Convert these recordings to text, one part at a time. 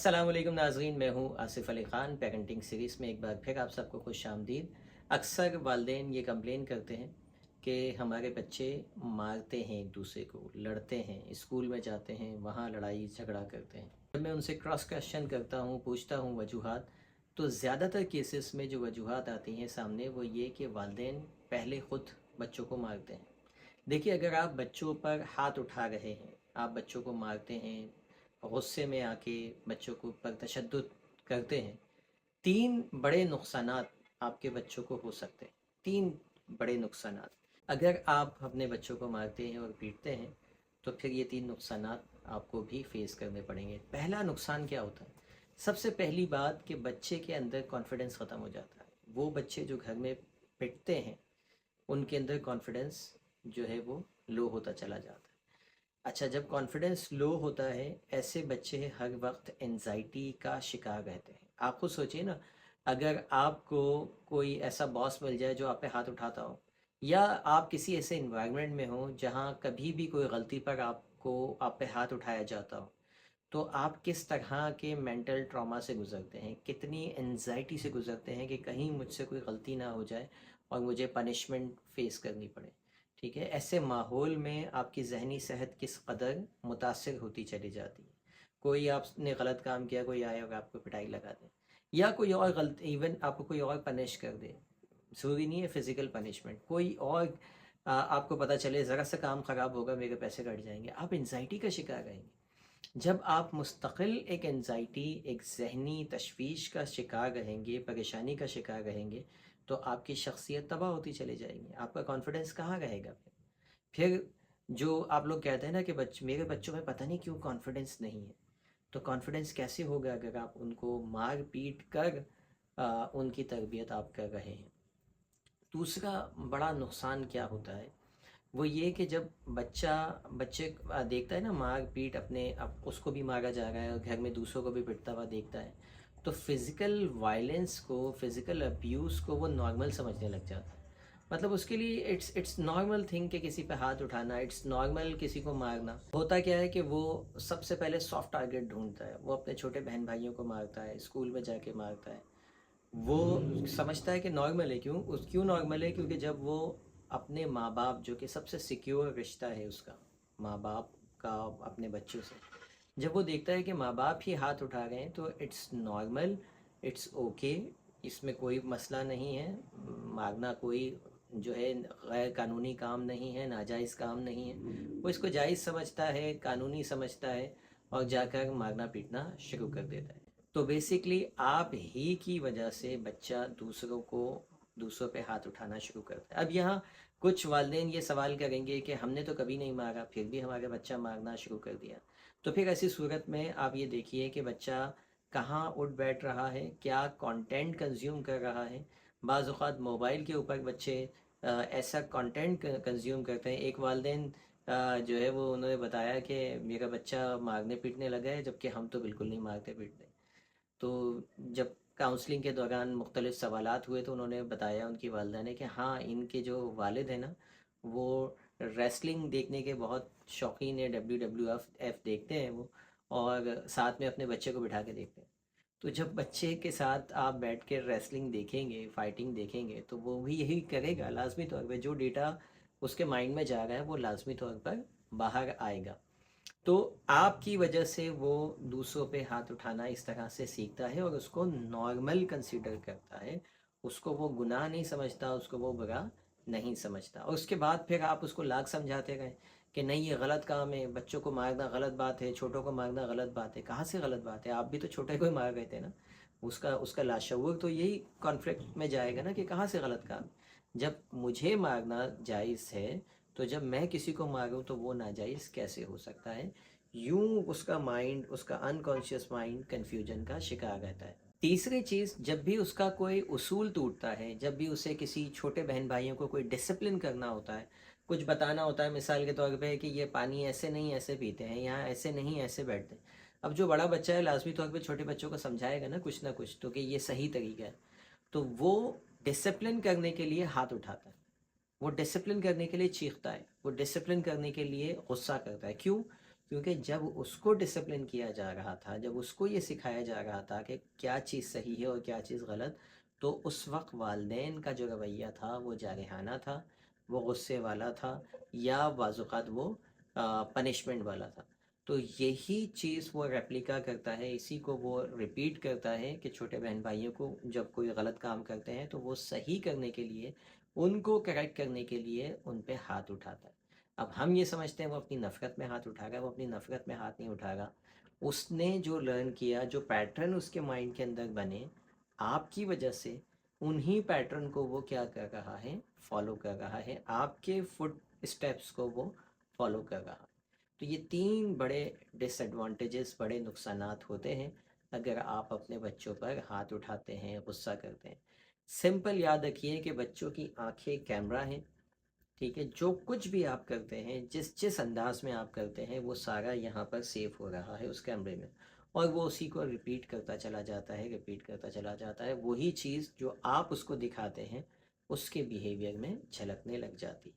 अस्सलाम वालेकुम नाज़रीन, मैं हूँ आसिफ़ अली ख़ान। पेरेंटिंग सीरीज़ में एक बार फिर आप सबको खुश आमदीद। अक्सर वालिदैन ये कंप्लेन करते हैं कि हमारे बच्चे मारते हैं, एक दूसरे को लड़ते हैं, स्कूल में जाते हैं वहाँ लड़ाई झगड़ा करते हैं। जब मैं उनसे क्रॉस क्वेश्चन करता हूँ, पूछता हूँ वजूहात, तो ज़्यादातर केसेस में जो वजूहात आती हैं सामने वो ये कि वालिदैन पहले ख़ुद बच्चों को मारते हैं। देखिए, अगर आप बच्चों पर हाथ उठा रहे हैं, आप बच्चों को मारते हैं, गुस्से में आके बच्चों के ऊपर तशद्दुद करते हैं, 3 बड़े नुकसानात आपके बच्चों को हो सकते हैं। 3 बड़े नुकसानात। अगर आप अपने बच्चों को मारते हैं और पीटते हैं, तो फिर ये 3 नुकसानात आपको भी फेस करने पड़ेंगे। पहला नुकसान क्या होता है? सबसे पहली बात कि बच्चे के अंदर कॉन्फिडेंस ख़त्म हो जाता है। वो बच्चे जो घर में पिटते हैं, उनके अंदर कॉन्फिडेंस जो है वो लो होता चला जाता है। अच्छा, जब कॉन्फिडेंस लो होता है, ऐसे बच्चे हर वक्त एनजाइटी का शिकार रहते हैं। आप खुद सोचिए ना, अगर आपको कोई ऐसा बॉस मिल जाए जो आप पे हाथ उठाता हो, या आप किसी ऐसे इन्वायरमेंट में हो जहाँ कभी भी कोई गलती पर आप पे हाथ उठाया जाता हो, तो आप किस तरह के मेंटल ट्रॉमा से गुजरते हैं, कितनी एनजाइटी से गुजरते हैं कि कहीं मुझसे कोई गलती ना हो जाए और मुझे पनिशमेंट फेस करनी पड़े। ठीक है, ऐसे माहौल में आपकी ज़हनी सेहत किस कदर मुतासर होती चली जाती है। कोई आपने गलत काम किया, कोई आए और आपको पिटाई लगा दे, या कोई और गलत, इवन आपको कोई और पनिश कर दे, ज़रूरी नहीं है फिज़िकल पनिशमेंट, कोई और आपको पता चले ज़रा सा काम ख़राब होगा, मेरे पैसे कट जाएंगे, आप एनजाइटी का शिकार रहेंगे। जब आप मुस्तकिल एक एंजाइटी, एक ज़हनी तशवीश का शिकार रहेंगे, परेशानी का शिकार रहेंगे, तो आपकी शख्सियत तबाह होती चली जाएगी। आपका कॉन्फिडेंस कहाँ रहेगा फिर जो आप लोग कहते हैं ना कि मेरे बच्चों में पता नहीं क्यों कॉन्फिडेंस नहीं है, तो कॉन्फिडेंस कैसे होगा अगर आप उनको मार पीट कर उनकी तरबियत आप कर रहे हैं। दूसरा बड़ा नुकसान क्या होता है, वो ये कि जब बच्चे देखता है ना मार पीट, अपने अब उसको भी मारा जा रहा है और घर में दूसरों को भी पिटता हुआ देखता है, तो फिज़िकल वायलेंस को, फिज़िकल अब्यूज़ को वो नॉर्मल समझने लग जाता है। मतलब उसके लिए इट्स नॉर्मल थिंग कि किसी पे हाथ उठाना, इट्स नॉर्मल किसी को मारना। होता क्या है कि वो सबसे पहले सॉफ्ट टारगेट ढूंढता है, वो अपने छोटे बहन भाइयों को मारता है, स्कूल में जाके मारता है। वो समझता है कि नॉर्मल है। क्यों नॉर्मल है? क्योंकि जब वो अपने माँ बाप, जो कि सबसे सिक्योर रिश्ता है उसका, माँ बाप का अपने बच्चों से, जब वो देखता है कि माँ बाप ही हाथ उठा रहे हैं, तो इट्स नॉर्मल, इट्स ओके, इसमें कोई मसला नहीं है। मारना कोई जो है गैर कानूनी काम नहीं है, नाजायज़ काम नहीं है। वो इसको जायज़ समझता है, कानूनी समझता है, और जाकर मारना पीटना शुरू कर देता है। तो बेसिकली आप ही की वजह से बच्चा दूसरों पे हाथ उठाना शुरू करता है। अब यहाँ कुछ वालिदैन ये सवाल करेंगे कि हमने तो कभी नहीं मारा, फिर भी हमारा बच्चा मारना शुरू कर दिया। तो फिर ऐसी सूरत में आप ये देखिए कि बच्चा कहाँ उठ बैठ रहा है, क्या कंटेंट कंज्यूम कर रहा है। बाज़ औक़ात मोबाइल के ऊपर बच्चे ऐसा कंटेंट कंज्यूम करते हैं। एक वालिदैन जो है वो उन्होंने बताया कि मेरा बच्चा मारने पीटने लगा है, जबकि हम तो बिल्कुल नहीं मारते पीटते। तो जब काउंसलिंग के दौरान मुख्तलिफ सवालात हुए, तो उन्होंने बताया, उनकी वालदा ने, कि हाँ, इनके जो वालिद हैं ना, वो रेसलिंग देखने के बहुत शौकीन है, WWF देखते हैं वो, और साथ में अपने बच्चे को बिठा के देखते हैं। तो जब बच्चे के साथ आप बैठ के रेसलिंग देखेंगे, फाइटिंग देखेंगे, तो वो भी यही करेगा लाजमी तौर पर। जो डेटा उसके माइंड में जा रहा है वो लाजमी तौर पर बाहर आएगा। तो आपकी वजह से वो दूसरों पे हाथ उठाना इस तरह से सीखता है और उसको नॉर्मल कंसीडर करता है। उसको वो गुनाह नहीं समझता, उसको वो बुरा नहीं समझता। और उसके बाद फिर आप उसको लाख समझाते गए कि नहीं, ये गलत काम है, बच्चों को मारना गलत बात है, छोटों को मारना गलत बात है। कहाँ से गलत बात है? आप भी तो छोटे को ही मार गए थे ना। उसका उसका लाशऊर तो यही कॉन्फ्लिक्ट में जाएगा ना कि कहाँ से गलत काम। जब मुझे मारना जायज़ है, तो जब मैं किसी को मारूं तो वो नाजायज़ कैसे हो सकता है? यूं उसका माइंड, उसका अनकॉन्शियस माइंड कन्फ्यूजन का शिकार रहता है। तीसरी चीज़, जब भी उसका कोई उसूल टूटता है, जब भी उसे किसी छोटे बहन भाइयों को कोई डिसिप्लिन करना होता है, कुछ बताना होता है, मिसाल के तौर पे कि ये पानी ऐसे नहीं ऐसे पीते हैं, यहाँ ऐसे नहीं ऐसे बैठते हैं। अब जो बड़ा बच्चा है लाजमी तौर पे छोटे बच्चों को समझाएगा ना कुछ तो, कि ये सही तरीका है। तो वो डिसिप्लिन करने के लिए हाथ उठाता है, वो डिसिप्लिन करने के लिए चीखता है, वो डिसिप्लिन करने के लिए गुस्सा करता है। क्यों? کیونکہ جب اس کو ڈسپلن کیا جا رہا تھا، جب اس کو یہ سکھایا جا رہا تھا کہ کیا چیز صحیح ہے اور کیا چیز غلط، تو اس وقت والدین کا جو رویہ تھا وہ جارحانہ تھا، وہ غصے والا تھا، یا بعض اوقات وہ پنشمنٹ والا تھا۔ تو یہی چیز وہ ریپلیکا کرتا ہے، اسی کو وہ ریپیٹ کرتا ہے کہ چھوٹے بہن بھائیوں کو جب کوئی غلط کام کرتے ہیں تو وہ صحیح کرنے کے لیے، ان کو کریکٹ کرنے کے لیے ان پہ ہاتھ اٹھاتا ہے۔ اب ہم یہ سمجھتے ہیں وہ اپنی نفرت میں ہاتھ اٹھا گا، وہ اپنی نفرت میں ہاتھ نہیں اٹھا گا۔ اس نے جو لرن کیا، جو پیٹرن اس کے مائنڈ کے اندر بنے آپ کی وجہ سے، انہی پیٹرن کو وہ کیا کر رہا ہے، فالو کر رہا ہے، آپ کے فٹ اسٹیپس کو وہ فالو کر رہا ہے۔ تو یہ تین بڑے ڈس ایڈوانٹیجز، بڑے نقصانات ہوتے ہیں اگر آپ اپنے بچوں پر ہاتھ اٹھاتے ہیں، غصہ کرتے ہیں۔ سمپل یاد رکھیے کہ بچوں کی آنکھیں کیمرہ ہیں، ٹھیک ہے؟ جو کچھ بھی آپ کرتے ہیں، جس انداز میں آپ کرتے ہیں، وہ سارا یہاں پر سیو ہو رہا ہے اس کیمرے میں، اور وہ اسی کو ریپیٹ کرتا چلا جاتا ہے، ریپیٹ کرتا چلا جاتا ہے۔ وہی چیز جو آپ اس کو دکھاتے ہیں اس کے بیہیویئر میں جھلکنے لگ جاتی۔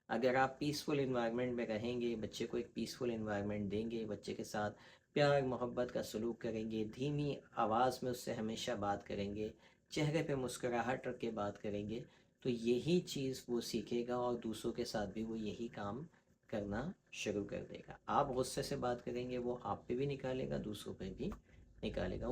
اگر آپ پیسفل انوائرمنٹ میں رہیں گے، بچے کو ایک پیسفل انوائرمنٹ دیں گے، بچے کے ساتھ پیار محبت کا سلوک کریں گے، دھیمی آواز میں اس سے ہمیشہ بات کریں گے، چہرے پہ مسکراہٹ رکھ کے بات کریں گے، تو یہی چیز وہ سیکھے گا، اور دوسروں کے ساتھ بھی وہ یہی کام کرنا شروع کر دے گا۔ آپ غصے سے بات کریں گے، وہ آپ پہ بھی نکالے گا، دوسروں پہ بھی نکالے گا۔